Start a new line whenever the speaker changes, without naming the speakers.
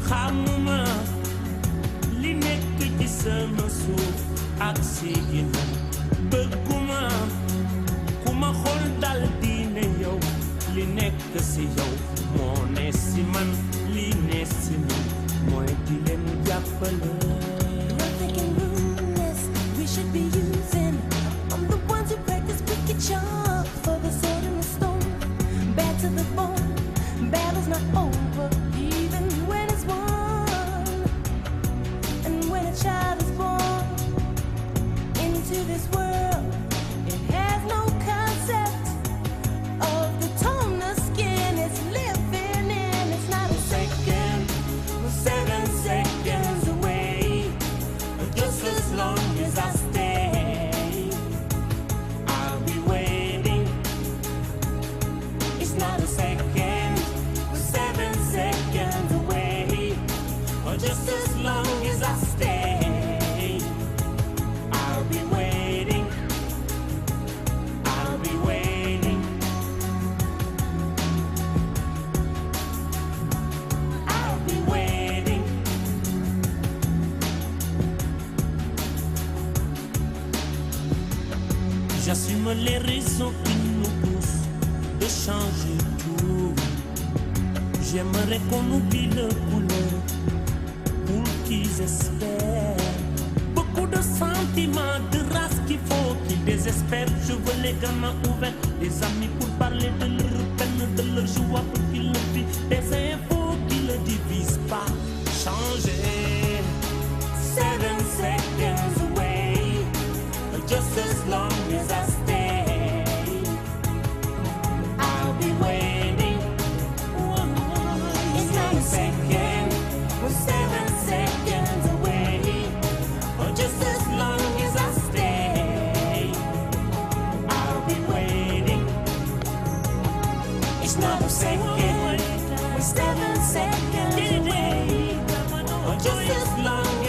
xamuma li nekk ci sama suuf ak sigina bëgguma ku ma xool dal di ne yow li nekk si yow moo ne si man li ne si man mooy di leen jàppale.
We should be using. I'm the ones who practice wicked charm for the sword and the stone. Bad to the bone. Battle's not over, even when it's won. And when a child is born into this world, it has no concept of the tone the skin is living in. It's not a second, 7 seconds away. Just as long as I stay, I'll be waiting. It's not a second, 7 seconds away. Or just as long as I stay, I'll be waiting. I'll be waiting. I'll be waiting. J'assume les raisons qui nous poussent de changer tout. J'aimerais qu'on oublie le couleur pour qu'ils espèrent. Beaucoup de sentiments, de race qu'il faut qu'ils désespèrent. Je veux les gamins ouverts, des amis pour parler de leur peine, de leur joie pour qu'ils le vivent. Des infos qui ne divisent pas. Changer. 7 seconds away. Just as long as I stay, I'll be waiting. It's not a second, we're 7 seconds away. Or just as long as I stay, I'll be waiting. It's not a second, we're 7 seconds away. Or just as long